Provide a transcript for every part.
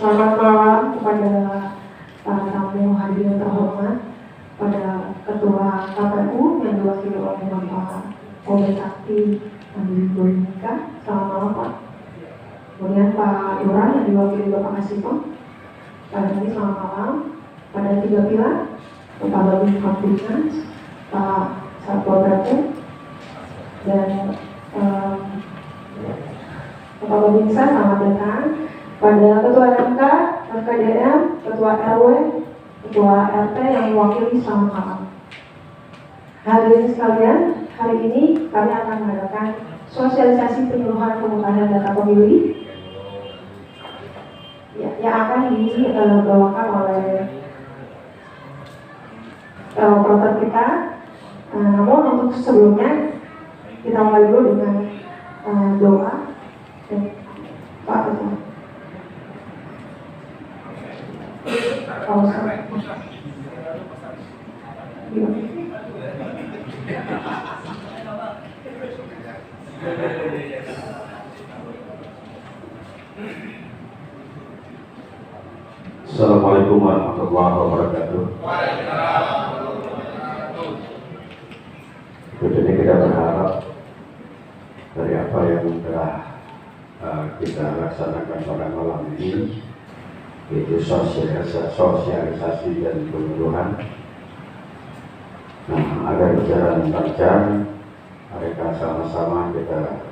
Selamat malam kepada para tamu hadirin terhormat, pada Ketua KPU yang diwakili oleh Bapak Obed Sakti Andi Boynika. Selamat malam Pak. Kemudian Pak Lurah yang diwakili Bapak Kasito. Pada ini selamat malam. Pada tiga pilar, Bapak Babin Kamtibnas, Pak Satwa Brate, dan Bapak Babinsa, selamat datang. Pada Ketua MK, FKDM, Ketua RW, Ketua RT yang mewakili, selamat malam. Hadirin sekalian, hari ini kami akan mengadakan sosialisasi penyuluhan pemutahiran data pemilih yang akan dibawakan oleh operator kita. Namun untuk sebelumnya kita mulai dulu dengan doa. Pak Ketua. Assalamualaikum warahmatullahi wabarakatuh. Jadi kita berharap dari apa yang telah kita laksanakan pada malam ini, yaitu sosialisasi dan penyuluhan, agar berjalan lancar. Mereka sama-sama kita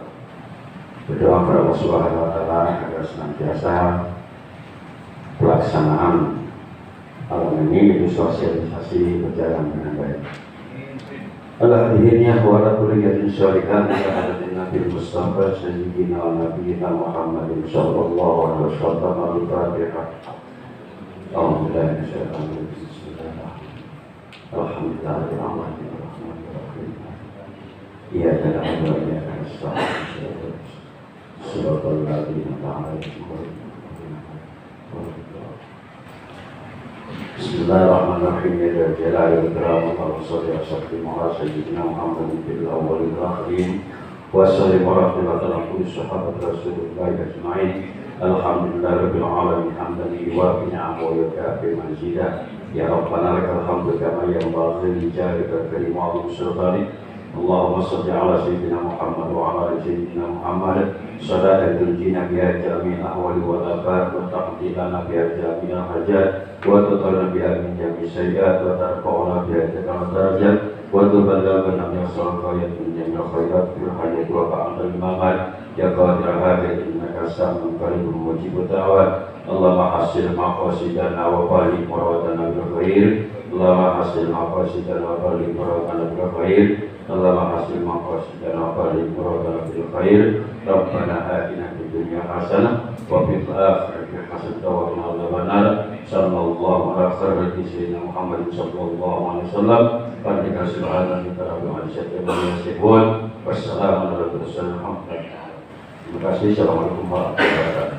berdoa kepada Allah Subhanahu wa Ta'ala agar senantiasa pelaksanaan malam ini, yaitu sosialisasi berjalan dengan baik. Alhamdulillah wa ala kulli yadin syarikan hadatin Nabi Mustafa Sayyidina wa Nabiyina Muhammadin sallallahu alaihi wasallam. Al-Fatihah. Alhamdulillah. Alhamdulillahirrahmanirrahim. Iyyaka na'budu wa iyyaka nasta'in. Shiratal ladzina an'amta 'alaihim. Bismillahirrahmanirrahim. Ya jalal wal ikram, Allahumma shalli ala sayyidina Muhammadin fil awwalin wal akhirin wa sallim wa rahmatullahi ala kulli sahabat Rasulullah ajma'in. Alhamdulillahirabbil alamin hamdan yuwafi ni'amahu wa yukafi mazidah. Ya Rabbana lakal hamdu kama yanbaghi li jalika karim wa sultanik. Allahumma shalli ala sayyidina Muhammad wa ala ali sayyidina Muhammad salatan tunjina biha jami'al ahwali wal afat wa taqdilana biha jami'al hajat wa tutalna biha min jami'i sayyi'at wa tarfa'una biha jami'al darajat wa tuballighuna min as-salawat min jami'il khairat fil hayat wa ba'dal mamat. Ya qadir al-hajat innaka sami'un qaribun mujibud da'wat. Allahumma hasil maqasidana wa balik muradana bil khair. Allahumma hasil maqasidana wa balik muradana bil khair. Allahumma hasil maqasidana wa balik muradana bil khair. Rabbana atina fid dunya hasanah wa fil akhirati hasanah wa qina adzabannar. Sallallahu ala sayyidina Muhammad sallallahu alaihi wasallam. Fatiha subhanaka rabbil izzati amma yasifun. Wassalamu ala mursalin. Terima kasih. Assalamualaikum warahmatullahi wabarakatuh.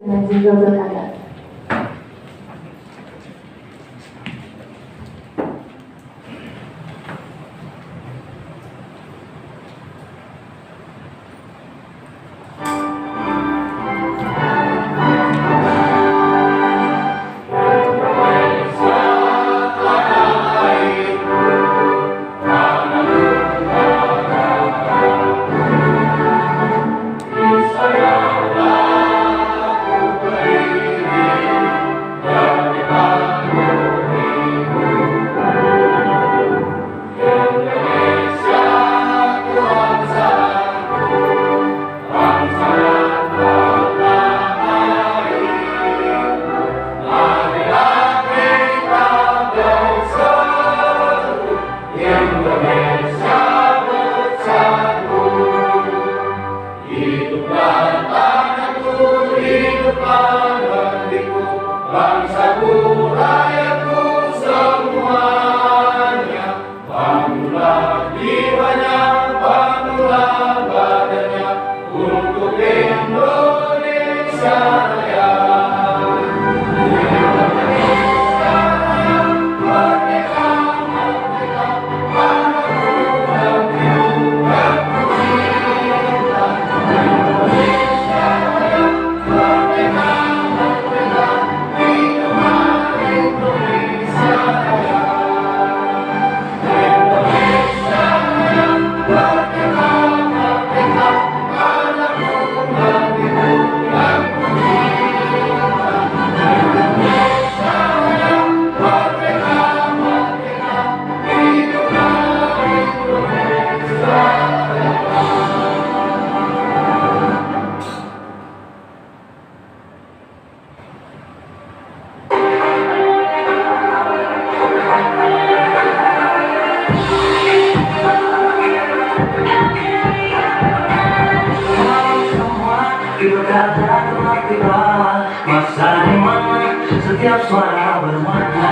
Dan juga berkata, setiap suara bermakna.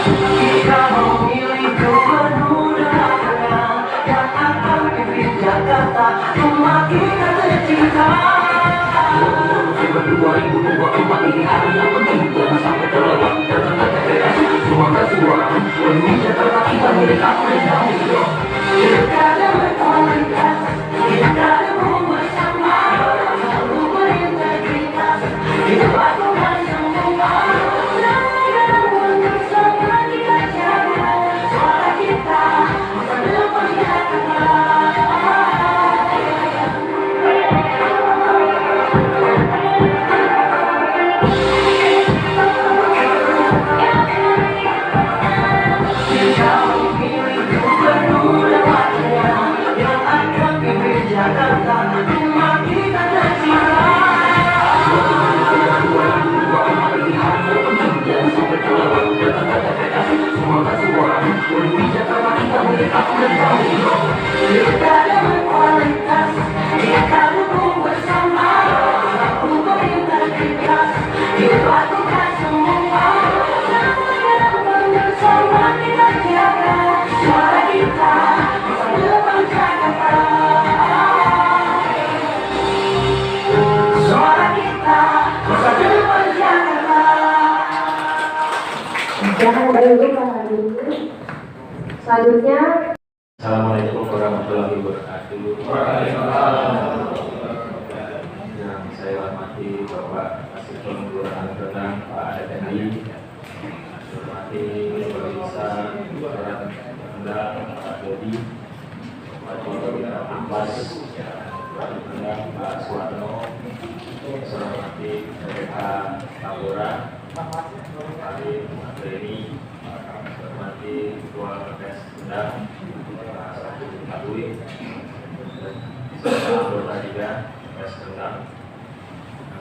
Jika memilih gubernur daerah yang akan pimpin Jakarta, rumah kita tercinta. 2024 ini hari yang penting, jangan sampai terlewat. Datangkan TPS, semoga suara demi Jakarta kita milik aku dan kamu. Pilkada berkualitas, pilkada bersama, selalu berintegritas, kita lakukan semua. Negara bersama kita jaga, suara kita masa depan Jakarta. Pilkada berkualitas, pilkada bersama, selalu berintegritas, kita lakukan semua. Negara bersama kita jaga, suara kita masa depan Jakarta. Suara kita masa depan Jakarta. Jangan berdiri, Pak Dulu. Selanjutnya, Assalamualaikum warahmatullahi wabarakatuh. Yang saya hormati Bapak Asisten Kelurahan Rendang Pak Adeni, saya hormati Bapak Bisa Kelurahan Rendang Pak Dodi, Bapak Abbas Kelurahan Rendang Pak Suwarno, saya hormati PPK Tambora Pak Adeni, saya hormati Ketua PPS Rendang Pak Dwi, serta anggota juga PPS Rendang,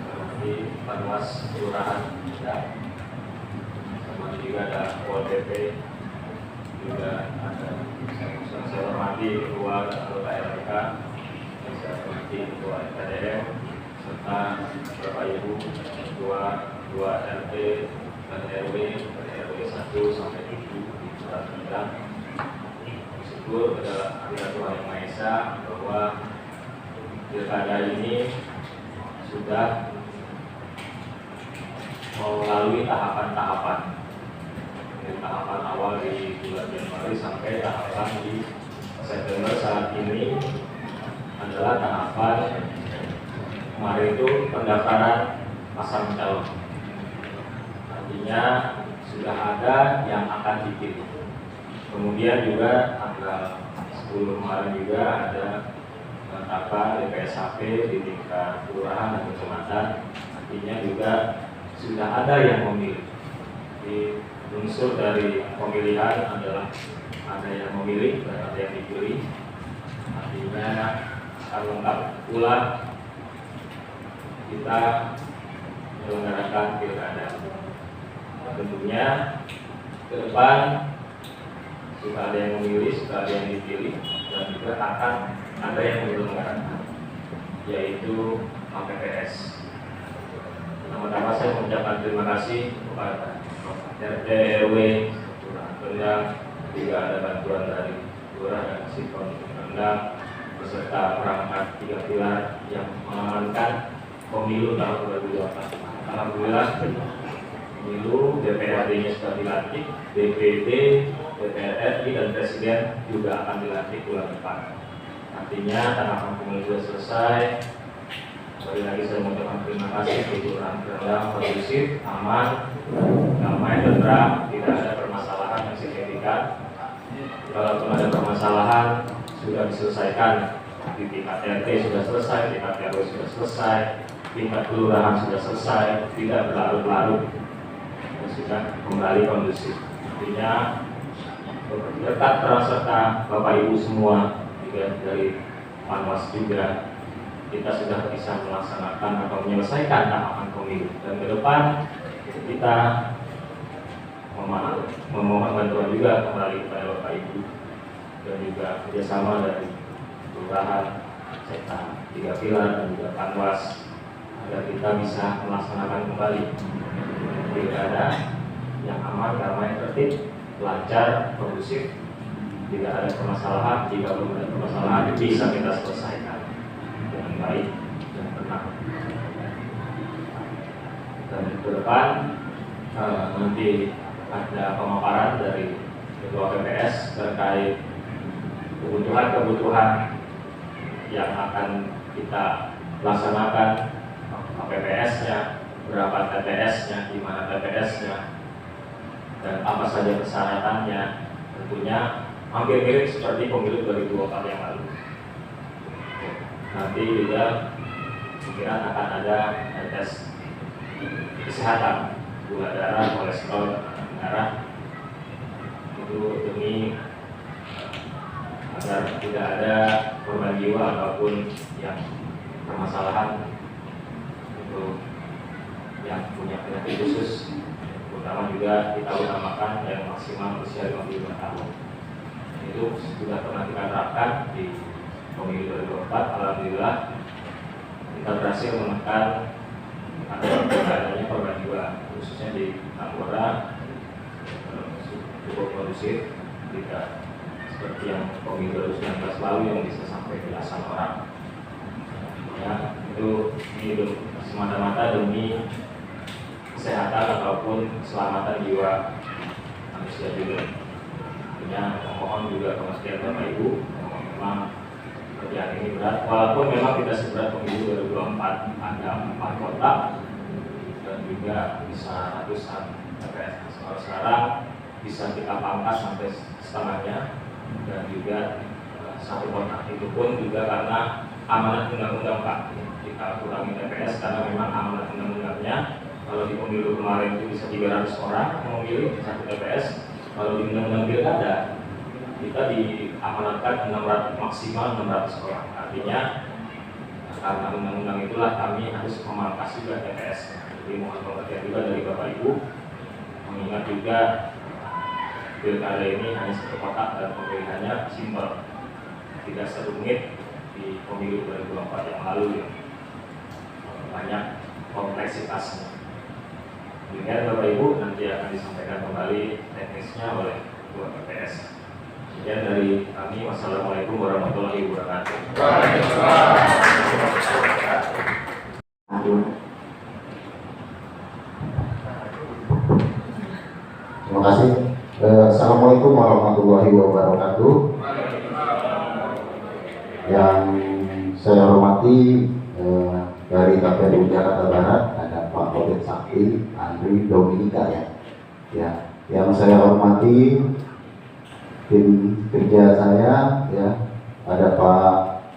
seperti Panwas Kelurahan Rendang, seperti juga ada ODP, juga ada saya hormati Ketua dan anggota RPK, saya hormati Ketua RKDM, serta Bapak Ibu Ketua RT dan RW dari RW 1 sampai 7 di Kelurahan Rendang. Bersyukur pada hadirat Tuhan Yang Maha Esa bahwa pilkada ini sudah melalui tahapan-tahapan, dari tahapan awal di bulan Januari sampai tahapan di September. Saat ini adalah tahapan kemarin itu pendaftaran pasang calon, artinya sudah ada yang akan dipilih. Kemudian juga tanggal 10 kemarin juga ada penetapan DPSHP di tingkat kelurahan dan kecamatan. Artinya juga sudah ada yang memilih. Di unsur dari pemilihan adalah ada yang memilih dan ada yang dipilih. Artinya akan lengkap pula kita menyelenggarakan pilkada. Tentunya ke depan sudah ada yang memilih, sudah ada yang dipilih, dan juga akan ada yang menyelenggarakan, yaitu KPPS. Pertama-tama saya mengucapkan terima kasih kepada RT RW Rendang, juga ada bantuan dari Lurah dan Sikon Rendang, beserta perangkat 3 pilar yang mengamankan pemilu tahun 2024. Alhamdulillah, pemilu DPRD-nya sudah dilantik, DPD, DPR RI dan Presiden juga akan dilantik bulan depan. Artinya tahapan pemilu sudah selesai. Sekali lagi saya mengucapkan terima kasih ke Kelurahan Rendang, kondusif, aman, damai, tentram, tidak ada permasalahan yang signifikan. Kalaupun ada permasalahan sudah diselesaikan di tingkat RT sudah selesai, tingkat RW sudah selesai, tingkat kelurahan sudah selesai, tidak berlarut-larut, dan sudah kembali kondusif. Artinya berkat peran serta Bapak Ibu semua juga dari Panwas juga, kita sudah bisa melaksanakan atau menyelesaikan tahapan pemilu, dan ke depan kita memohon bantuan juga kembali kepada Bapak Ibu dan juga kerjasama dari kelurahan, sekta 3 pilar dan juga Panwas agar kita bisa melaksanakan kembali pilkada yang aman, damai, tertib, lancar, kondusif. Tidak ada permasalahan, jika belum ada permasalahan bisa kita selesaikan dengan baik dan tenang. Dan ke depan nanti ada pemaparan dari Ketua PPS terkait kebutuhan-kebutuhan yang akan kita laksanakan, PPS-nya, berapa TPS-nya, di mana TPS-nya, dan apa saja persyaratannya. Tentunya hampir mirip seperti pemilu 2024 yang lalu. Nanti juga kemungkinan akan ada tes kesehatan, gula darah, kolesterol, darah, itu demi agar tidak ada korban jiwa ataupun yang permasalahan untuk yang punya penyakit khusus, terutama juga kita utamakan yang maksimal usia 55 tahun. Itu sudah pernah kita terapkan di pemilu 2024. Alhamdulillah kita berhasil menekan adanya korban jiwa, khususnya di Tambora, cukup kondusif, tidak seperti yang pemilu 2019 lalu yang bisa sampai belasan orang. Ya, itu ini semata-mata demi kesehatan ataupun keselamatan jiwa manusia juga. Tentunya mohon juga kepastian Bapak Ibu bahwa memang kerjaan ini berat, walaupun memang tidak seberat pemilu 2024, ada 4 kota dan juga bisa ratusan TPS. Kalau sekarang bisa kita pangkas sampai setengahnya, dan juga 1 kota. Itu pun juga karena amanat undang-undang Pak, kita kurangi TPS karena memang amanat undang-undangnya. Kalau di pemilu kemarin itu bisa 300 orang memilih 1 TPS, kalau di undang-undang pilkada kita diamanatkan 600, maksimal 600 orang. Artinya karena undang-undang itulah kami harus memangkas juga TPS. Jadi mohon pengertian juga dari Bapak Ibu, mengingat juga pilkada ini hanya 1 kotak dan pemilihannya simpel, tidak serumit di pemilu 2024 yang lalu yang banyak kompleksitasnya. Demikian Bapak Ibu, nanti akan disampaikan kembali teknisnya oleh Ketua PPS. Sekian dari kami. Wassalamualaikum warahmatullahi wabarakatuh. Terima kasih. Assalamualaikum warahmatullahi wabarakatuh. Yang saya hormati dari KPU Jakarta Barat ada Pak Kodet Sakti, Andri Dominika ya. Yang saya hormati tim kerja saya ya, ada Pak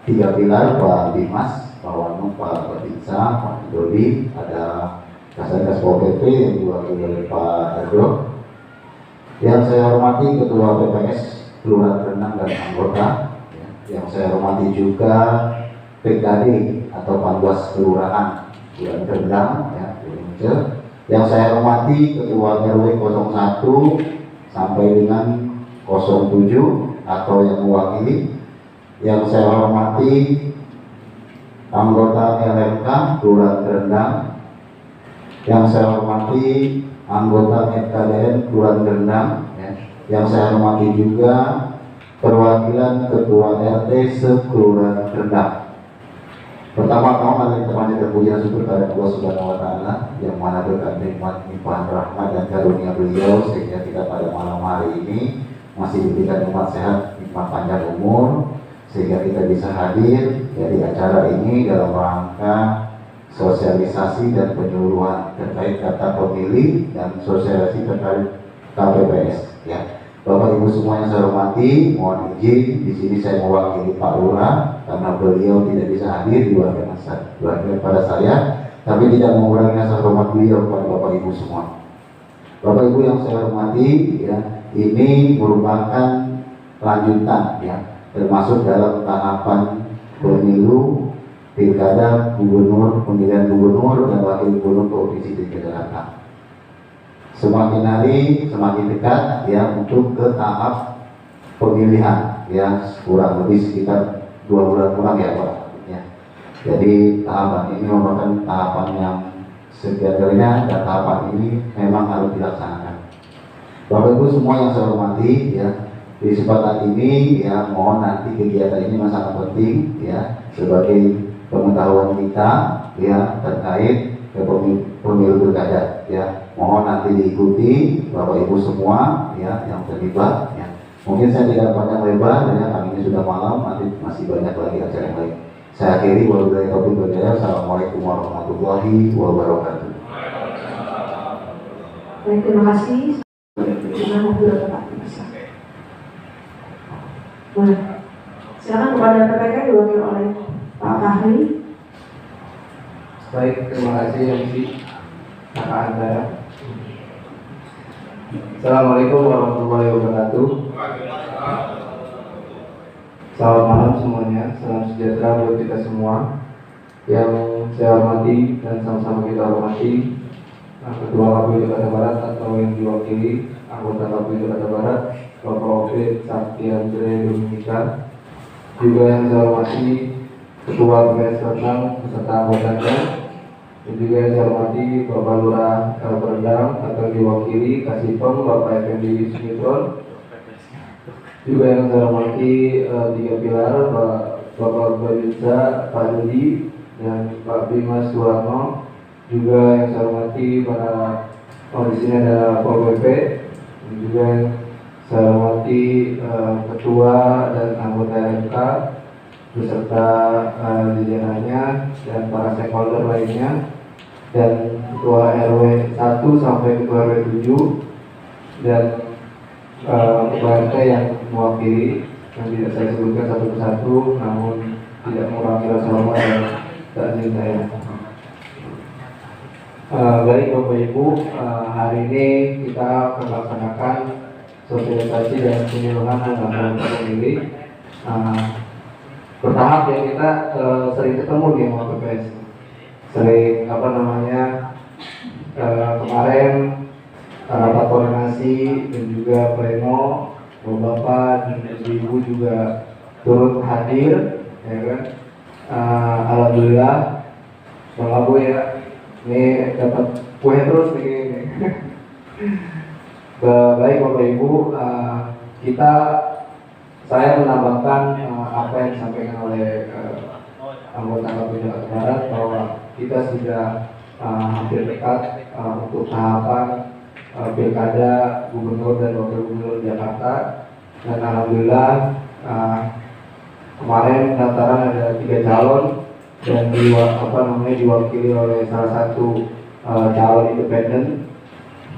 Tiga Pilar, Pak Dimas, Pak Wanu, Pak Badinsa, Pak Dodi, ada Kasatgas Pol PP yang diwakili oleh Pak Erdo. Yang saya hormati Ketua PPS Kelurahan Renang dan anggota. Yang saya hormati juga PKD atau Panwas Kelurahan Rendang ya, yang saya hormati Ketua RW 01 sampai dengan 07 atau yang mewakili. Yang saya hormati anggota LMK Kelurahan Rendang. Yang saya hormati anggota FKDN Kelurahan Rendang ya. Yang saya hormati juga perwakilan Ketua RT se-Kelurahan Rendang. Pertama-tama kami terpuji syukur kepada Allah Subhanahu wa Ta'ala yang mana berkat nikmat limpahan rahmat dan karunia beliau sehingga kita pada malam hari ini masih diberikan nikmat sehat, nikmat panjang umur, sehingga kita bisa hadir di acara ini dalam rangka sosialisasi dan penyuluhan terkait data pemilih dan sosialisasi terkait KPPS ya. Bapak Ibu semua yang saya hormati, mohon izin di sini saya mewakili Pak Lurah karena beliau tidak bisa hadir diwakilkan pada saya, tapi tidak mengurangi rasa hormat beliau kepada Bapak Ibu semua. Bapak Ibu yang saya hormati ya, ini merupakan lanjutan ya, termasuk dalam tahapan pemilu pilkada gubernur, pemilihan gubernur dan wakil gubernur provinsi DKI Jakarta. Semakin hari semakin dekat ya untuk ke tahap pemilihan ya, kurang lebih sekitar 2 bulan kurang ya Pak ya. Jadi tahapan ini merupakan tahapan yang setiap-tiapnya dan tahapan ini memang harus dilaksanakan. Bapak Ibu semua yang saya hormati, ya, di kesempatan ini ya mohon nanti kegiatan ini sangat penting ya sebagai pengetahuan kita ya terkait pemilu pilkada ya. Mohon nanti diikuti Bapak Ibu semua ya yang terlibat ya. Mungkin saya tidak panjang lebar ya, kami ini sudah malam, nanti masih banyak lagi acara yang lain. Saya akhiri, wabillahi taufiq wal hidayah. Assalamualaikum warahmatullahi wabarakatuh. Baik, terima kasih. Dengan mobil Bapak bisa. Boleh. Silakan kepada PPK diwakili oleh Pak Kahri. Baik, terima kasih MC Kakak Antara. Assalamualaikum warahmatullahi wabarakatuh. Selamat malam semuanya, salam sejahtera buat kita semua. Yang saya hormati dan sama-sama kita hormati Ketua KPU Jakarta Barat atau yang diwakili anggota KPU Jakarta Barat, Bapak Ovid Sakti Andre Dominika. Juga yang saya hormati Ketua PPS Rendang beserta anggotanya. Dan juga yang saya hormati Bapak Lurah Rendang atau diwakili Kasipem Bapak Effendi Sumitron. Juga yang saya hormati tiga pilar Bapak Babinsa, Pak Dudi dan Pak Bima Suwarno. Juga yang saya hormati para di sini ada Pol PP. Dan juga yang saya hormati Ketua dan anggota RMK beserta jajarannya dan para stakeholder lainnya, dan Ketua RW 1 sampai Ketua RW 7 dan Ketua RT yang mewakili yang tidak saya sebutkan satu persatu, namun tidak mengurangi rasa hormat dan takzim saya. Baik Bapak Ibu, hari ini kita akan melaksanakan sosialisasi dan penyuluhan undang-undang pemilih. Bertahap ya, kita sering ketemu di PPS, sering kemarin rapat koordinasi dan juga pleno, Bapak dan Ibu juga turut hadir, ya kan? Alhamdulillah, Bang Abu ya, ini dapat kue terus nih. Baik Bapak Ibu, saya menambahkan apa yang disampaikan oleh anggota KPU Jakarta Barat bahwa kita sudah hampir dekat untuk tahapan pilkada gubernur dan wakil gubernur Jakarta, dan alhamdulillah kemarin daftaran ada 3 calon dan diwakili oleh salah satu calon independen.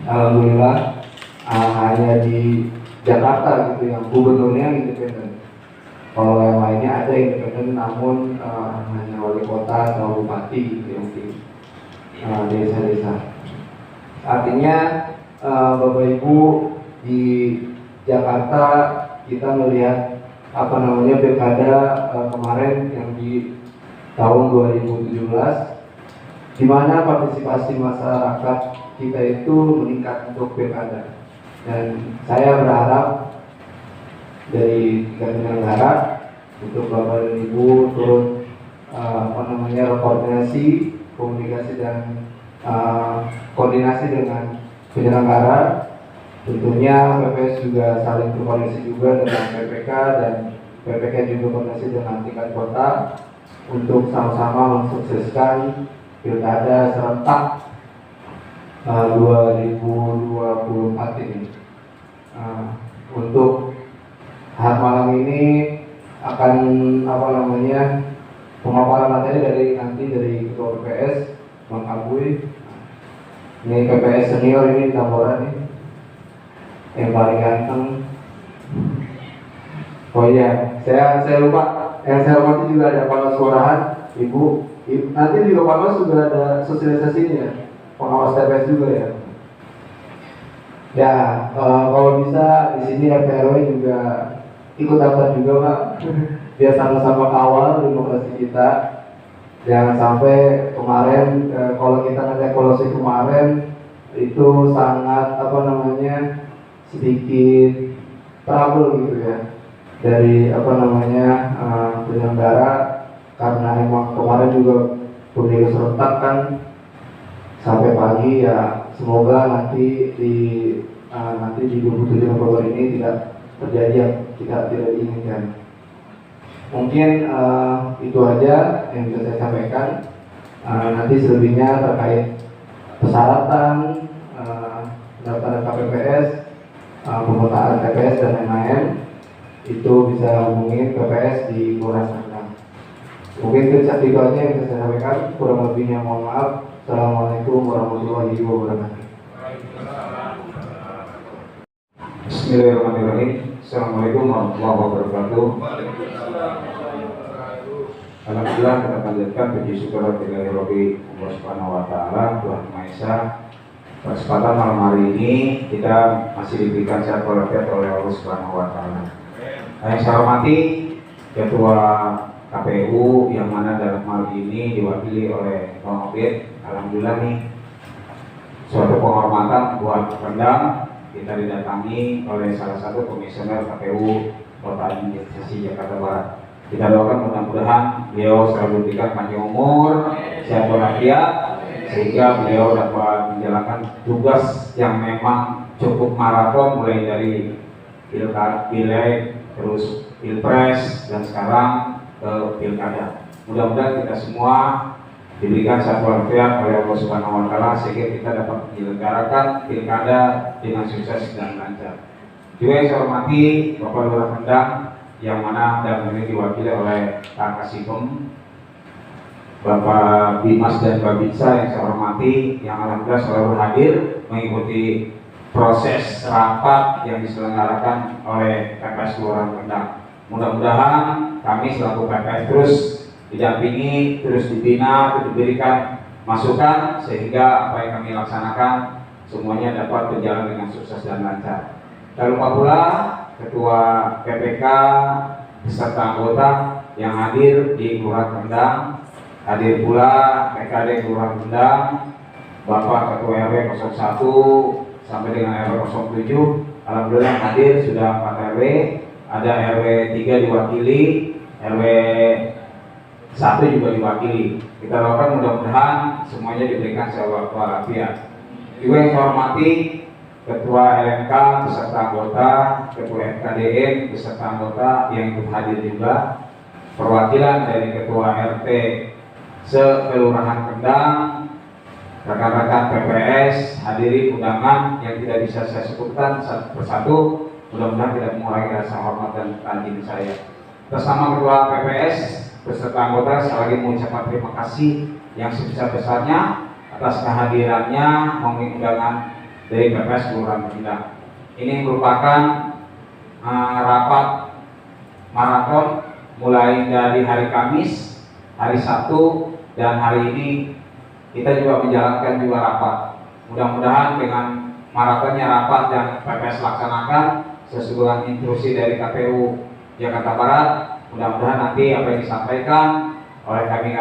Alhamdulillah hanya di Jakarta gitu yang gubernurnya independen. Kalau yang lainnya ada independen namun hanya wali kota atau bupati gitu yang di desa-desa. Artinya Bapak Ibu di Jakarta kita melihat pilkada kemarin yang di tahun 2017, di mana partisipasi masyarakat kita itu meningkat untuk pilkada. Dan saya berharap dari tiga penyelenggara untuk Bapak dan Ibu turut koordinasi, komunikasi dan koordinasi dengan penyelenggara. Tentunya PPS juga saling berkoordinasi juga dengan PPK, dan PPK juga koordinasi dengan tingkat kota untuk sama-sama mensukseskan pilkada serentak 2024 ini. Untuk hari malam ini akan pemaparan materi dari Ketua PPS Bang Abuy. Ini PPS senior ini di Tamboran nih, yang paling ganteng. Oh iya, saya lupa. Yang saya hormati juga ada Pak Suarahan, Ibu. Nanti juga Pak juga ada sosialisasinya, pengawas TPS juga ya. Ya, kalau bisa di sini RT/RW juga ikut daftar juga Pak, biar sama-sama kawal demokrasi kita. Jangan sampai kemarin kalau kita ngeliat evaluasi kemarin itu sangat sedikit trouble gitu ya dari penyelenggara, karena emang kemarin juga pemilu serentak kan sampai pagi ya. Semoga nanti di 27 November ini tidak terjadi yang kita tidak inginkan. Mungkin itu aja yang bisa saya sampaikan. Nanti selebihnya terkait persyaratan, daftar KPPS, pemetaan TPS dan lain-lain, itu bisa hubungin PPS di Kelurahan Sangkang. Mungkin itu aja yang bisa saya sampaikan. Kurang lebihnya mohon maaf. Assalamualaikum warahmatullahi wabarakatuh. Bismillahirrahmanirrahim. Assalamualaikum warahmatullahi wabarakatuh. Alhamdulillah, kita panjatkan puji syukur kepada Allah Subhanahu wa taala, Tuhan Maha Esa. Kesempatan malam hari ini kita masih diberikan sehat walafiat oleh Allah Subhanahu wa taala. Yang saya hormati Ketua KPU yang mana dalam hal ini diwakili oleh Bang Obed. Alhamdulillah nih suatu penghormatan buat Rendang, kita didatangi oleh salah satu komisioner KPU Kota Administrasi Jakarta Barat. Kita doakan mudah-mudahan beliau selalu diberikan panjang umur, sehat walafiat, sehingga beliau dapat menjalankan tugas yang memang cukup maraton, mulai dari pileg, terus pilpres, dan sekarang ke pilkada. Mudah-mudahan kita semua diberikan sehat walafiat oleh Allah Subhanahu wa taala sehingga kita dapat menyelenggarakan pilkada dengan sukses dan lancar. Juga yang saya hormati Bapak Lurah Rendang yang mana dalam ini diwakili oleh Kak Kasipem, Bapak Bimas dan Mbak Bitsa yang saya hormati, yang alhamdulillah selalu hadir mengikuti proses rapat yang diselenggarakan oleh PPS Kelurahan Rendang. Mudah-mudahan kami selaku PPS terus didampingi, terus dibina, terus diberikan masukan sehingga apa yang kami laksanakan semuanya dapat berjalan dengan sukses dan lancar. Dan lupa pula Ketua PPK beserta anggota yang hadir di Kelurahan Rendang, hadir pula PKD Kelurahan Rendang, Bapak Ketua RW 01 sampai dengan RW 07. Alhamdulillah hadir sudah 4 RW, ada RW 3 diwakili, RW 1 juga diwakili. Kita doakan mudah-mudahan semuanya diberikan sehat walafiat. Juga yang saya hormati Ketua LMK beserta anggota, Ketua FKDM beserta anggota yang ikut hadir juga, perwakilan dari Ketua RT se-Kelurahan Rendang, rekan-rekan PPS, hadirin undangan yang tidak bisa saya sebutkan satu persatu. Mudah-mudahan tidak mengurangi rasa hormat dan tanjim saya. Bersama Ketua PPS beserta anggota, sekali lagi mengucapkan terima kasih yang sebesar-besarnya atas kehadirannya memenuhi undangan dari PPS Kelurahan Rendang. Ini merupakan rapat maraton mulai dari hari Kamis, hari Sabtu, dan hari ini kita juga menjalankan juga rapat. Mudah-mudahan dengan maratonnya rapat yang PPS laksanakan sesuai dengan instruksi dari KPU Jakarta Barat, mudah-mudahan nanti apa yang disampaikan oleh kami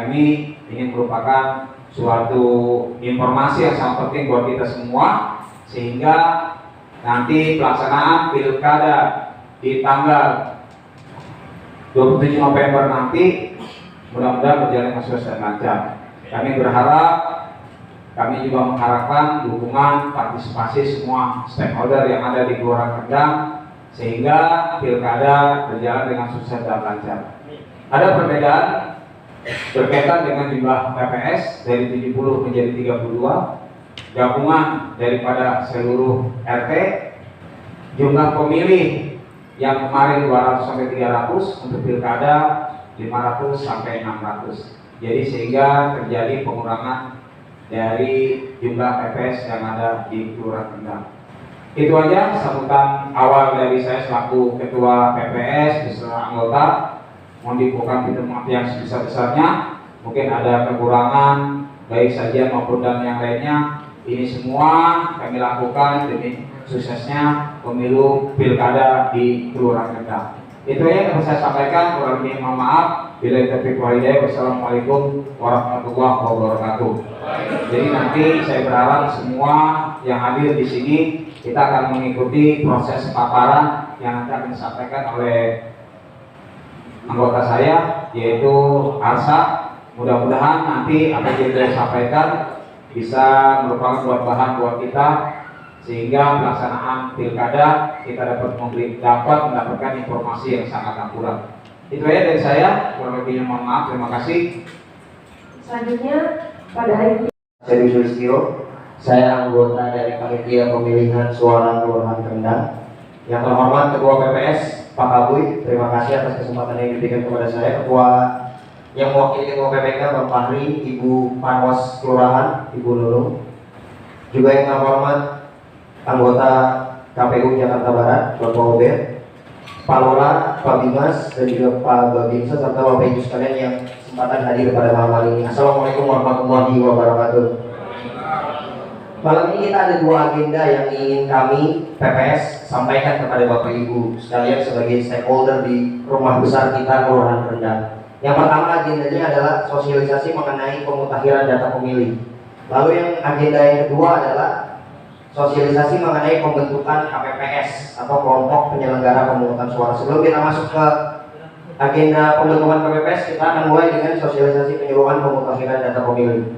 ini merupakan suatu informasi yang sangat penting buat kita semua, sehingga nanti pelaksanaan pilkada di tanggal 27 November nanti mudah-mudahan berjalan dengan sukses dan lancar. Kami juga mengharapkan dukungan partisipasi semua stakeholder yang ada di Kelurahan Rendang sehingga pilkada berjalan dengan sukses dan lancar. Ada perbedaan berkaitan dengan jumlah TPS dari 70 menjadi 32, gabungan daripada seluruh RT, jumlah pemilih yang kemarin 200 sampai 300, untuk pilkada 500 sampai 600. Jadi sehingga terjadi pengurangan dari jumlah TPS yang ada di Kelurahan Rendang. Itu aja sambutan awal dari saya selaku Ketua PPS beserta anggota. Mohon dibuka pintu maaf yang sebesar-besarnya. Mungkin ada kekurangan baik saja maupun dan yang lainnya. Ini semua kami lakukan demi suksesnya pemilu pilkada di Kelurahan Rendang. Itu aja yang saya sampaikan. Kurang lebih mohon maaf. Bila taufiq wal hidayah. Wassalamualaikum warahmatullahi wabarakatuh. Jadi nanti saya berharap semua yang hadir di sini kita akan mengikuti proses paparan yang nanti akan disampaikan oleh anggota saya, yaitu Arsa. Mudah-mudahan nanti apa yang saya sampaikan bisa merupakan buat bahan buat kita, sehingga pelaksanaan pilkada kita dapat mendapatkan informasi yang sangat akurat. Itu ya dari saya, kurang lebihnya mohon maaf, terima kasih. Selanjutnya pada hari ini Saya Sulistyo, saya anggota dari Panitia Pemilihan Suara Kelurahan Kendang. Yang terhormat Ketua PPS Pak Abuy, terima kasih atas kesempatan yang diberikan kepada saya. Ketua yang mewakili Ketua PPK Bang Fahri, Ibu Panwas Kelurahan, Ibu Nunung. Juga yang terhormat anggota KPU Jakarta Barat, Bapak Obed, Pak Lora, Pak Bimas, dan juga Pak Babinsa, serta Bapak Ibu sekalian yang kesempatan hadir pada malam hari ini. Assalamualaikum warahmatullahi wabarakatuh. Malam ini kita ada dua agenda yang ingin kami PPS sampaikan kepada Bapak Ibu sekalian sebagai stakeholder di rumah besar kita Kelurahan Kendang. Yang pertama agendanya adalah sosialisasi mengenai pemutakhiran data pemilih. Lalu yang agenda yang kedua adalah sosialisasi mengenai pembentukan KPPS atau kelompok penyelenggara pemungutan suara. Sebelum kita masuk ke agenda pembentukan KPPS, kita akan mulai dengan sosialisasi penyuluhan pemutakhiran data pemilih.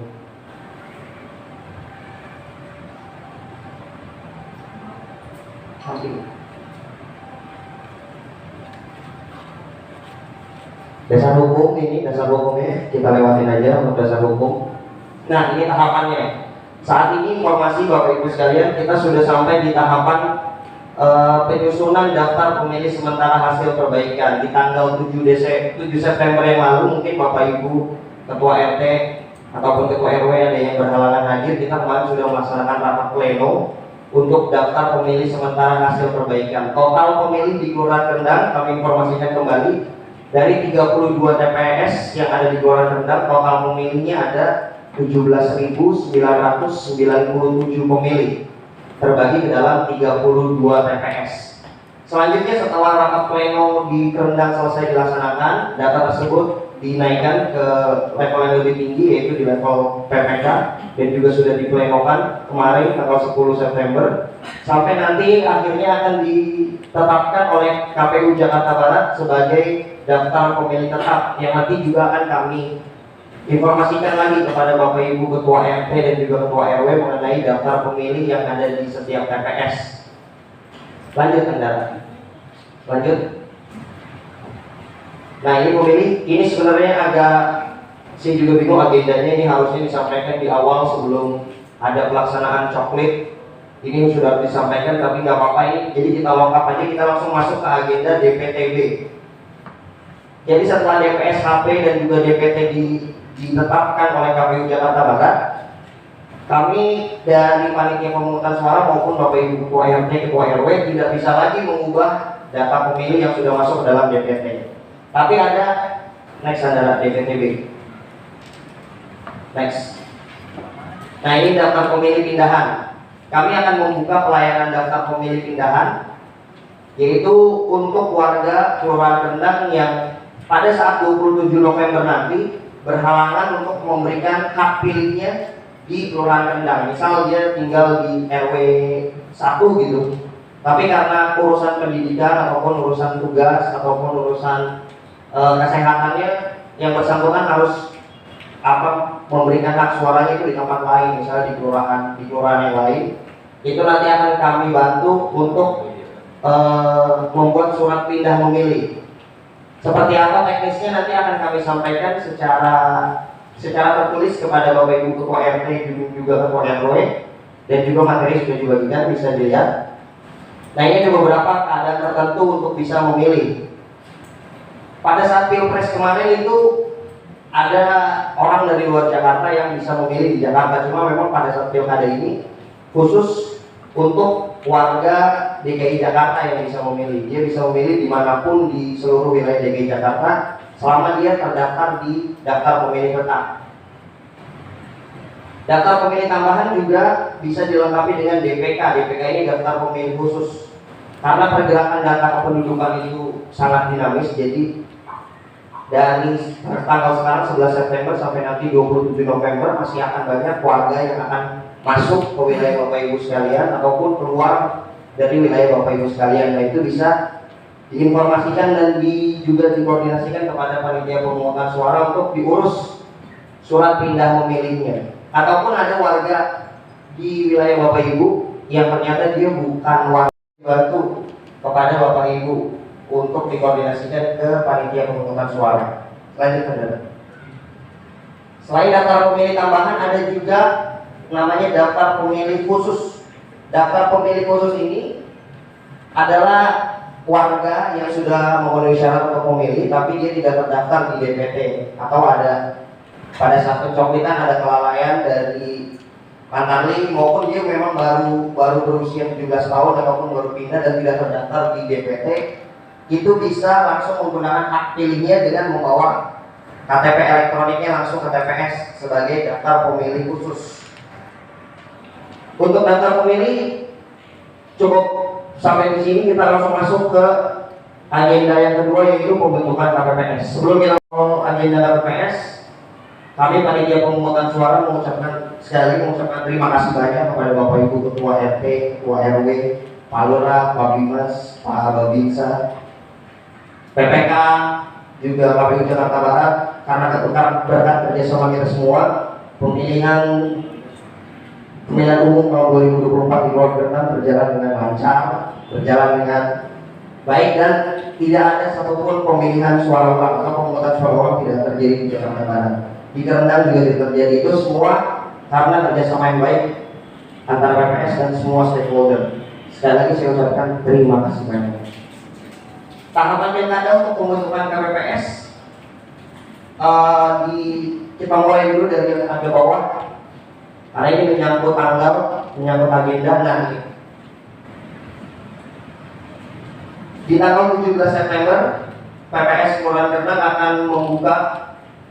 Dasar hukum ini, dasar hukumnya kita lewatin aja untuk dasar hukum. Nah, ini tahapannya. Saat ini informasi Bapak Ibu sekalian, kita sudah sampai di tahapan penyusunan daftar pemilih sementara hasil perbaikan di tanggal 7 September yang lalu. Mungkin Bapak Ibu Ketua RT ataupun Ketua RW ada yang berhalangan hadir. Kita kemarin sudah melaksanakan rapat pleno untuk daftar pemilih sementara hasil perbaikan. Total pemilih di Kelurahan Kendang kami informasikan kembali, dari 32 TPS yang ada di Kelurahan Kendang, total pemilihnya ada 17.997 pemilih terbagi ke dalam 32 TPS. Selanjutnya setelah rapat pleno di Kendang selesai dilaksanakan, data tersebut dinaikkan ke level yang lebih tinggi, yaitu di level PPK, dan juga sudah diplenokan kemarin tanggal 10 September, sampai nanti akhirnya akan ditetapkan oleh KPU Jakarta Barat sebagai daftar pemilih tetap, yang nanti juga akan kami informasikan lagi kepada Bapak Ibu Ketua RT dan juga Ketua RW mengenai daftar pemilih yang ada di setiap TPS. Lanjut Kendara. Lanjut. Nah, ini pemilih, ini sebenarnya agak, saya juga bingung agendanya, ini harusnya disampaikan di awal sebelum ada pelaksanaan coklit. Ini sudah disampaikan tapi nggak apa-apa ini, jadi kita lengkap aja, kita langsung masuk ke agenda DPTB. Jadi setelah DPS HP dan juga DPT ditetapkan oleh KPU Jakarta Barat, kami dari panitia pemungutan suara maupun Bapak Ibu Ketua RT, Ketua RW tidak bisa lagi mengubah data pemilih yang sudah masuk ke dalam DPT. Tapi ada next adalah DPTB. Next. Nah, ini daftar pemilih pindahan. Kami akan membuka pelayanan daftar pemilih pindahan, yaitu untuk warga Kelurahan Kendang yang pada saat 27 November nanti berhalangan untuk memberikan hak pilihnya di Kelurahan Kendang. Misal dia tinggal di RW 1 gitu, tapi karena urusan pendidikan ataupun urusan tugas ataupun urusan kesehatannya yang bersangkutan harus memberikan hak suaranya itu di tempat lain, misalnya di kelurahan yang lain, itu nanti akan kami bantu untuk membuat surat pindah memilih. Seperti apa teknisnya nanti akan kami sampaikan secara tertulis kepada Bapak Ibu Ketua RT dan juga Ketua RW, dan juga materi sudah dibagikan, bisa dilihat. Nah, ini ada beberapa keadaan tertentu untuk bisa memilih. Pada saat Pilpres kemarin itu ada orang dari luar Jakarta yang bisa memilih di Jakarta, cuma memang pada saat pilkada ini khusus untuk warga DKI Jakarta yang bisa memilih. Dia bisa memilih dimanapun di seluruh wilayah DKI Jakarta selama dia terdaftar di daftar pemilih tetap. Daftar pemilih tambahan juga bisa dilengkapi dengan DPK. DPK ini daftar pemilih khusus. Karena pergerakan data kependudukan itu sangat dinamis, jadi dari tanggal sekarang 11 September sampai nanti 27 November masih akan banyak warga yang akan masuk ke wilayah Bapak Ibu sekalian ataupun keluar dari wilayah Bapak Ibu sekalian. Nah, itu bisa diinformasikan dan juga dikoordinasikan kepada panitia pemungutan suara untuk diurus surat pindah memilihnya. ataupun ada warga di wilayah Bapak Ibu yang ternyata dia bukan warga, bantu kepada Bapak Ibu untuk dikoordinasikan ke panitia pemungutan suara. Lanjutkan. Selain daftar pemilih tambahan, ada juga namanya daftar pemilih khusus. Daftar pemilih khusus ini adalah warga yang sudah memenuhi syarat untuk memilih, tapi dia tidak terdaftar di DPT, atau ada pada saat pencoplitan ada kelalaian dari Pantarli, maupun dia memang baru berusia 17 tahun ataupun baru pindah dan tidak terdaftar di DPT, itu bisa langsung menggunakan hak pilihnya dengan membawa KTP elektroniknya langsung ke TPS sebagai daftar pemilih khusus. Untuk daftar pemilih cukup sampai di sini, kita langsung masuk ke agenda yang kedua, yaitu pembentukan KPPS. Sebelum kita mau agenda KPPS, kami panitia pemungutan suara mengucapkan terima kasih banyak kepada Bapak Ibu Ketua RT, Ketua RW, Pak Lurah, Pak Bimas, Pak Babinsa, PPK, juga KPU Jakarta Barat, karena berkat kerjasama kita semua, pemilihan umum tahun 2024 di Luar Vietnam berjalan dengan lancar, berjalan dengan baik, dan tidak ada satupun pemilihan suara ulang atau pemungutan suara ulang tidak terjadi di Jakarta Barat. Di Kerendang juga tidak terjadi. Itu semua karena kerjasama yang baik antara PPS dan semua stakeholder. Sekali lagi saya ucapkan terima kasih banyak. Tahapan pilkada untuk pembentukan KPPS kita mulai dulu dari yang ada bawah. Karena ini menyangkut tanggal, menyangkut agenda. Nah, di tanggal 17 September, PPS Kelurahan Kerendang akan membuka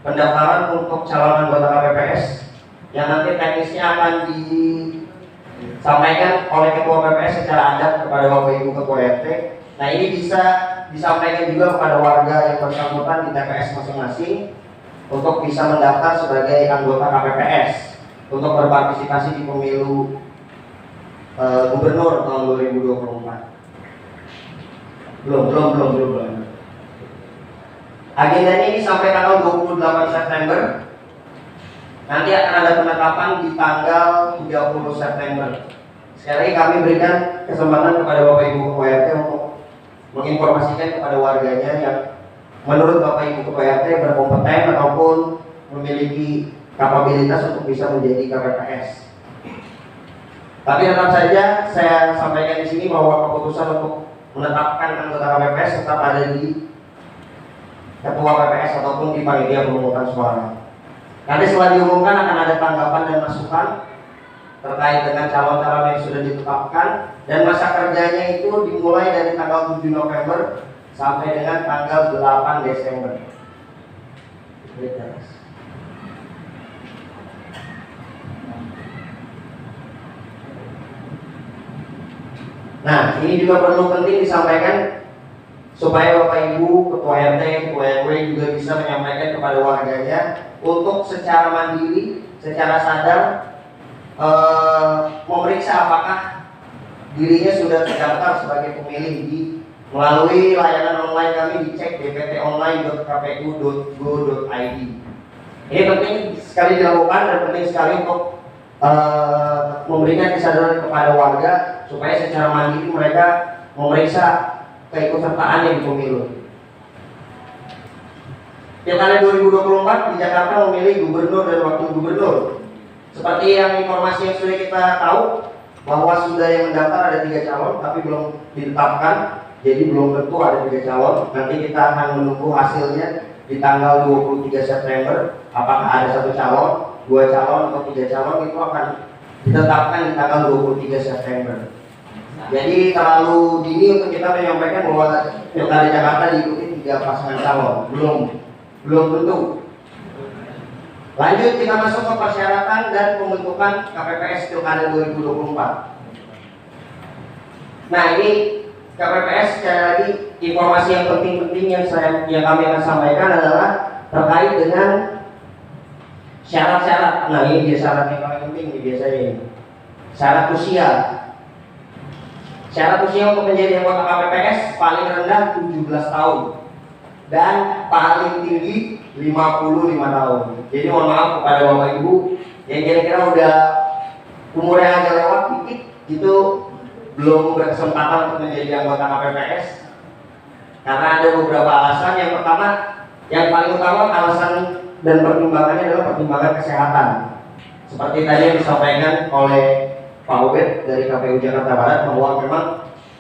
pendaftaran untuk calon anggota KPPS yang nanti teknisnya akan disampaikan oleh Ketua PPS secara adat kepada Bapak Ibu Ketua RT. Nah, ini bisa disampaikan juga kepada warga yang bersangkutan di TPS masing-masing untuk bisa mendaftar sebagai anggota KPPS untuk berpartisipasi di pemilu gubernur tahun 2024. Belum. Agendanya ini sampai tanggal 28 September. Nanti akan ada penetapan di tanggal 30 September. Sekali lagi kami berikan kesempatan kepada Bapak Ibu Ketua RT untuk menginformasikan kepada warganya yang menurut Bapak Ibu Ketua RT berkompeten ataupun memiliki kapabilitas untuk bisa menjadi KPPS. Tapi tetap saja saya sampaikan di sini bahwa keputusan untuk menetapkan anggota KPPS tetap ada di Ketua PPS ataupun di panitia pemungutan suara. Nanti setelah diumumkan akan ada tanggapan dan masukan terkait dengan calon-calon yang sudah ditetapkan, dan masa kerjanya itu dimulai dari tanggal 7 November sampai dengan tanggal 8 Desember. Nah, ini juga perlu penting disampaikan supaya Bapak Ibu Ketua RT, Ketua RW juga bisa menyampaikan kepada warganya untuk secara mandiri, secara sadar memeriksa apakah dirinya sudah terdaftar sebagai pemilih melalui layanan online kami, dicek dptonline.kpu.go.id. Ini penting sekali dilakukan dan penting sekali untuk memberikan kesadaran kepada warga supaya secara mandiri mereka memeriksa keikutsertaannya di pemilu. Pilkada 2024 di Jakarta memilih gubernur dan wakil gubernur. Seperti yang informasi yang sudah kita tahu bahwa sudah yang mendaftar ada 3 calon tapi belum ditetapkan, jadi belum tentu ada 3 calon. Nanti kita akan menunggu hasilnya di tanggal 23 September apakah ada 1 calon, 2 calon atau 3 calon, itu akan ditetapkan di tanggal 23 September. Jadi terlalu dini untuk kita menyampaikan bahwa Pilkada Jakarta diikuti 3 pasangan calon, belum tentu. Lanjut kita masuk ke persyaratan dan pembentukan KPPS Pilkada 2024. Nah, ini KPPS sekali lagi informasi yang penting-penting yang kami akan sampaikan adalah terkait dengan syarat-syarat. Nah, ini dia syarat yang paling penting nih biasanya ini. Syarat usia. Syarat usia untuk menjadi anggota KPPS paling rendah 17 tahun dan paling tinggi 55 tahun. Jadi mohon maaf kepada Bapak Ibu yang kira-kira udah umurnya agak lewat dikit gitu, belum berkesempatan untuk menjadi anggota KPPS karena ada beberapa alasan. Yang pertama, yang paling utama alasan dan pertimbangannya adalah pertimbangan kesehatan. Seperti tadi yang disampaikan oleh Pak Ubed dari KPU Jakarta Barat, bahwa memang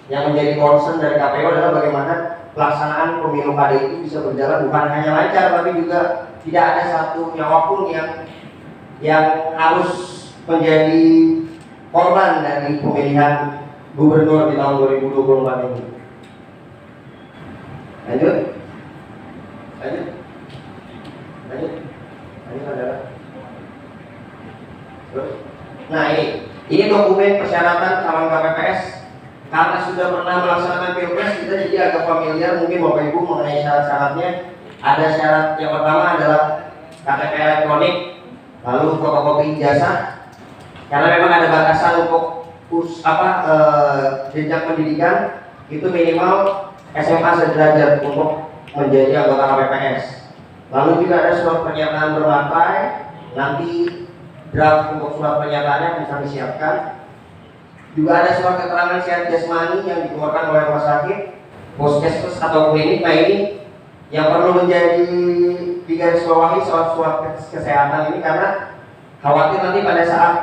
yang menjadi concern dari KPU adalah bagaimana pelaksanaan pemilu kada itu bisa berjalan bukan hanya lancar, tapi juga tidak ada satu nyawa pun yang harus menjadi korban dari pemilihan gubernur di tahun 2024 ini. Lanjut, saudara. Terus, nah ini dokumen persyaratan calon KPPS. Karena sudah pernah melaksanakan pilpres, kita jadi agak familiar mungkin Bapak Ibu mengenai syarat-syaratnya. Ada syarat yang pertama adalah KTP elektronik, lalu fotokopi ijazah. Karena memang ada batasan untuk jenjang pendidikan itu minimal SMA sederajat untuk menjadi anggota KPPS. Lalu juga ada surat pernyataan bermaterai, nanti draft untuk surat pernyataannya bisa disiapkan. Juga ada surat keterangan sehat jasmani yang dikeluarkan oleh rumah sakit, puskesmas atau klinik. Nah ini yang perlu menjadi digarisbawahi soal surat kesehatan ini, karena khawatir nanti pada saat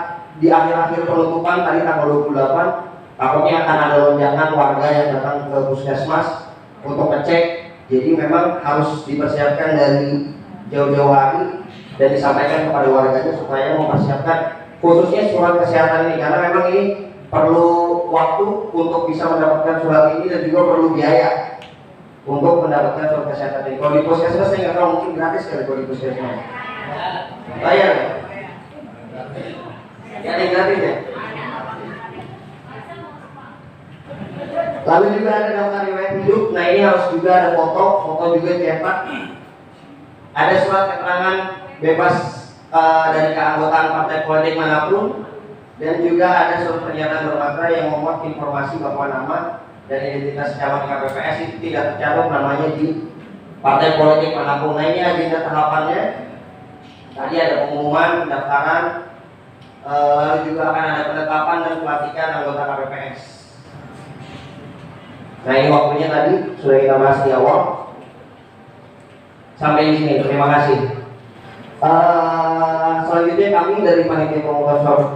di akhir-akhir penutupan tadi tanggal 28 takutnya akan ada lonjakan warga yang datang ke puskesmas untuk ngecek. Jadi memang harus dipersiapkan dari jauh-jauh hari dan disampaikan kepada warganya supaya mempersiapkan khususnya surat kesehatan ini, karena memang ini perlu waktu untuk bisa mendapatkan surat ini dan juga perlu biaya untuk mendapatkan surat kesehatan ini. Kalau di puskesmas saya nggak tahu, mungkin gratis kali kalau di puskesmas. Bayar? Ya, ada yang gratis ya? Lalu juga ada daftar riwayat hidup. Nah ini harus juga ada foto juga cetak. Ada surat keterangan bebas dari keanggotaan partai politik manapun. Dan juga ada surat pernyataan bermaterai yang memuat informasi bahwa nama dan identitas calon KPPS itu tidak tercantum namanya di partai politik manapun. Nah ini agenda tahapannya. Tadi ada pengumuman, pendaftaran, lalu juga akan ada penetapan dan pelantikan anggota KPPS. Nah ini waktunya tadi sudah kita bahas di awal. Sampai di sini, terima kasih. Selanjutnya kami dari panitia pemungutan suara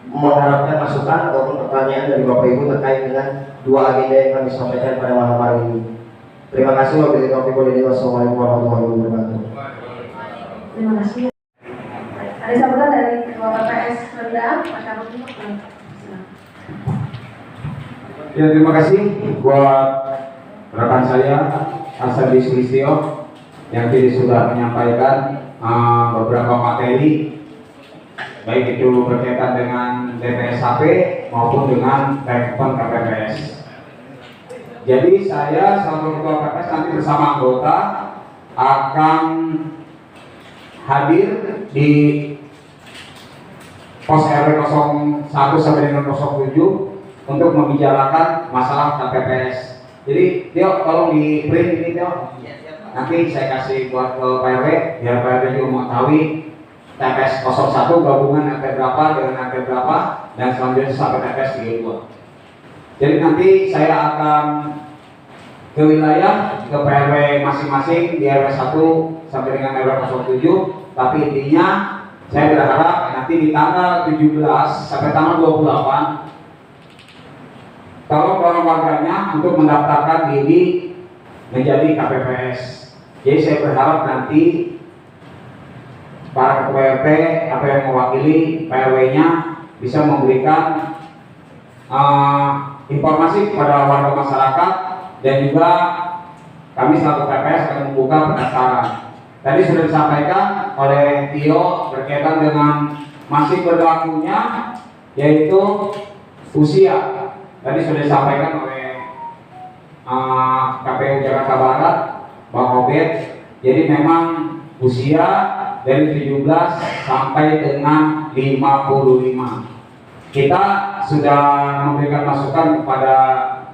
mengharapkan masukan ataupun pertanyaan dari Bapak Ibu terkait dengan dua agenda yang kami sampaikan pada malam hari ini. Terima kasih. Wassalamualaikum warahmatullahi wabarakatuh. Terima kasih. Ada sambutan dari Ketua KPS Rendang, Pak Syarul. Ya, terima kasih buat rekan saya Hasan Sulistyo yang tadi sudah menyampaikan beberapa materi, baik itu berkaitan dengan DPSHP maupun dengan rekrutmen KPPS. Jadi saya selaku Ketua KPPS nanti bersama anggota akan hadir di pos RW 01 sampai dengan 07 untuk membicarakan masalah KPPS. Jadi Tio, tolong di print ini Tio. Nanti saya kasih buat ke Pak RW biar Pak RW juga mengetahui TPS 01 gabungan RT berapa dengan RT berapa dan selanjutnya sampai TPS 32. Jadi nanti saya akan ke wilayah ke RW masing-masing di RW 1 sampai dengan RW 07, tapi intinya saya berharap nanti di tanggal 17 sampai tanggal 28 tolong warganya untuk mendaftarkan diri menjadi KPPS. Jadi saya berharap nanti para ketua RT atau yang mewakili PRW-nya bisa memberikan informasi kepada warga masyarakat, dan juga kami selaku KPPS akan membuka pendaftaran. Tadi sudah disampaikan oleh Tio berkaitan dengan masih berlakunya yaitu usia. Tadi sudah disampaikan oleh KPU Jakarta Barat, Bang Obed. Jadi memang usia dari 17 sampai dengan 55. Kita sudah memberikan masukan kepada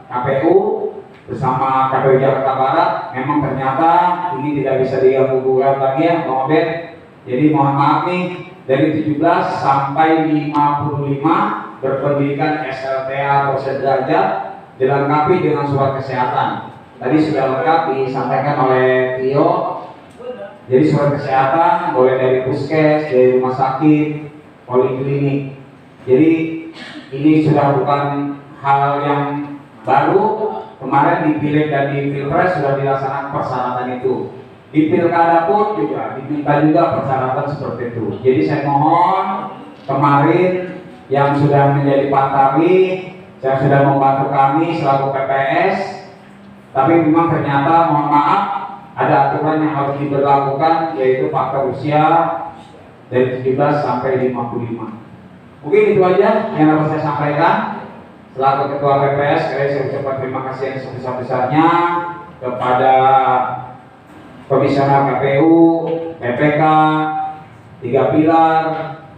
KPU bersama KPU Jakarta Barat. Memang ternyata ini tidak bisa diganggu-gugat lagi ya Bang Obed. Jadi mohon maaf nih dari 17 sampai 55 berpendidikan SLTA atau sederajat, dilengkapi dengan surat kesehatan. Tadi sudah lengkap disampaikan oleh Tio. Jadi surat kesehatan boleh dari puskes, dari rumah sakit, poliklinik. Jadi ini sudah bukan hal yang baru. Kemarin di Pileg dan di Pilpres sudah dilaksanakan persyaratan itu. Di Pilkada pun juga diminta juga persyaratan seperti itu. Jadi saya mohon kemarin yang sudah menjadi pantari, yang sudah membantu kami selaku PPS, tapi memang ternyata mohon maaf ada aturan yang harus diberlakukan, yaitu faktor usia dari 17 sampai 55. Mungkin itu aja yang dapat saya sampaikan. Selaku Ketua PPS, saya ucapkan terima kasih yang sebesar-besarnya kepada Komisioner KPU, PPK, 3 pilar,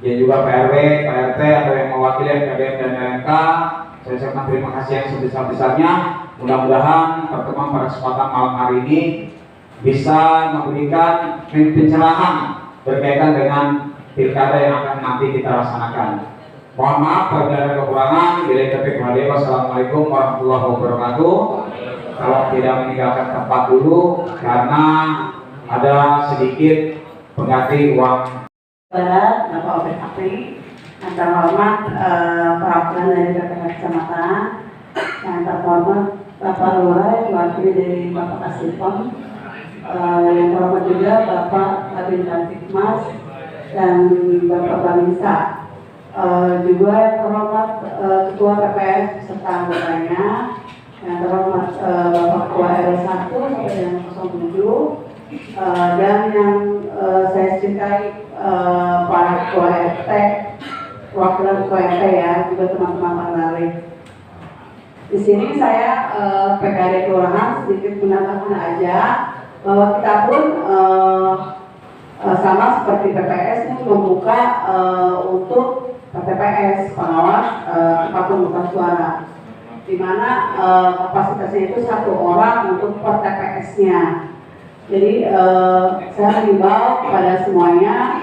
dan juga PRW, PRT atau yang mewakili FKDM dan LMK. Saya ucapkan terima kasih yang sebesar-besarnya. Mudah-mudahan pertemuan pada kesempatan malam hari ini bisa memberikan pencerahan berkaitan dengan pilkada yang akan nanti kita laksanakan. Mohon maaf apabila ada kekurangan. Wassalamualaikum warahmatullahi wabarakatuh. Kalau tidak meninggalkan tempat dulu karena ada sedikit pengganti uang. Barat, Bapak OPKP, yang terhormat perwakilan dari PPK Kecamatan, yang terhormat Bapak Lurah, diwakili dari Bapak Kasipon, yang terhormat juga Bapak Kabin Kamtibmas dan Bapak Bamisa, juga yang terhormat Ketua PPS beserta anggotanya, yang terhormat Bapak Ketua RW 1 sampai yang 07, dan yang saya cintai para ketua RT, perwakilan ketua RT ya, juga teman-teman pantari. Di sini saya PKD Kelurahan sedikit menambahkan aja bahwa kita pun sama seperti PPS ini membuka untuk PPS pengawas tempat pemungutan suara, di mana kapasitasnya itu 1 orang untuk per TPS-nya. Jadi saya mengimbau kepada semuanya,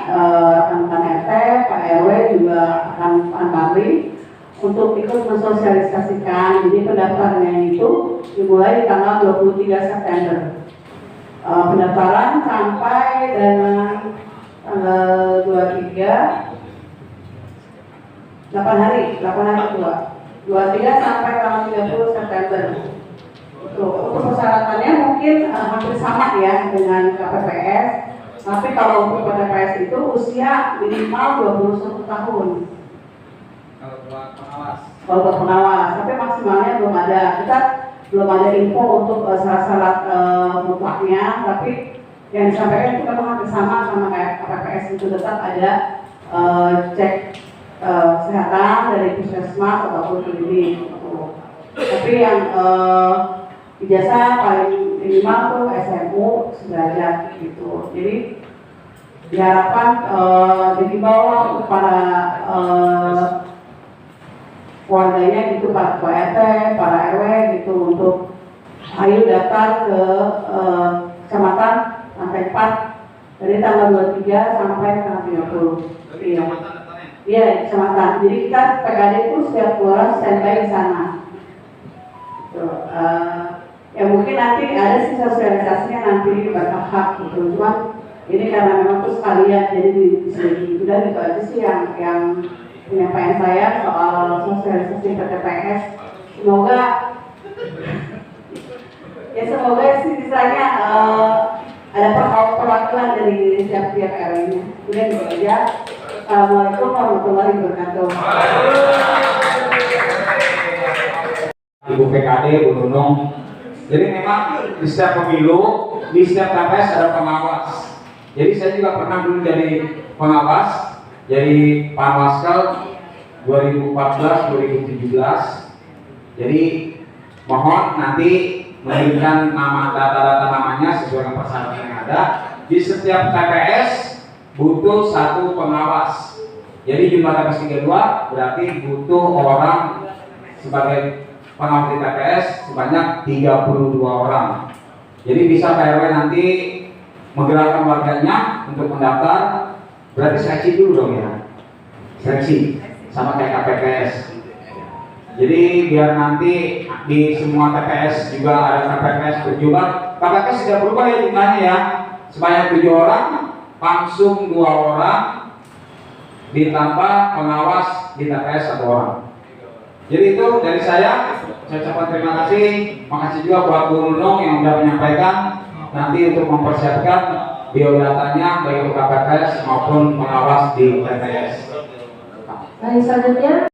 rekan-rekan RT, Pak RW juga akan pantari untuk ikut mensosialisasikan. Jadi pendaftarannya itu dimulai di tanggal 23 September. Pendaftaran sampai dengan tanggal 23, 8 hari kedua. 23 sampai tanggal 30 September. Untuk persyaratannya mungkin hampir sama ya dengan KPPS, tapi kalau untuk PPS itu usia minimal 21 tahun. Kalau buat pengawas, tapi maksimalnya belum ada. Kita belum ada info untuk syarat-syarat mutlaknya, tapi yang disampaikan itu memang hampir sama kayak KPPS, itu tetap ada cek kesehatan dari puskesmas ataupun klinik. Tapi yang ijazah paling minimal tuh SMU sederajat gitu. Jadi diharapkan dibawa kepada warganya gitu, para ketua RT, para RW gitu, untuk ayo daftar ke kecamatan lantai 4 dari tanggal 23 sampai tanggal 30. Iya. Iya, kecamatan. Jadi kita PKD itu setiap orang standby di sana. Ya mungkin nanti ada sih sosialisasinya nanti bertahap gitu, cuma ini karena memang terus sekalian jadi di sini udah gitu aja sih yang penyampaian saya soal sosialisasi PTPS. Semoga sih misalnya ada perwakilan dari tiap-tiap RW-nya. Udah gitu aja. Assalamualaikum warahmatullahi wabarakatuh. Ibu PKD, Bu Nunung. Jadi memang di setiap pemilu, di setiap TPS ada pengawas. Jadi saya juga pernah dulu jadi pengawas, jadi Panwaskel 2014-2017. Jadi mohon nanti mengirimkan nama data-data namanya sesuai dengan persyaratan yang ada. Di setiap TPS butuh 1 pengawas. Jadi jumlah TPS 32 berarti butuh orang sebagai pengawas di TPS sebanyak 32 orang. Jadi bisa PRW nanti menggerakkan warganya untuk mendaftar Berarti seleksi dulu dong ya. Seleksi sama kayak KPPS. Jadi biar nanti di semua TPS juga ada KPPS berjumlah. KPPS sudah berubah ya jumlahnya ya. Sebanyak 7 orang, langsung 2 orang, ditambah pengawas di TPS 1 orang. Jadi itu dari saya ucapkan terima kasih. Makasih juga buat Bu Nunung yang sudah menyampaikan nanti untuk mempersiapkan biodatanya baik untuk KPPS maupun pengawas di TPS. Baik, selanjutnya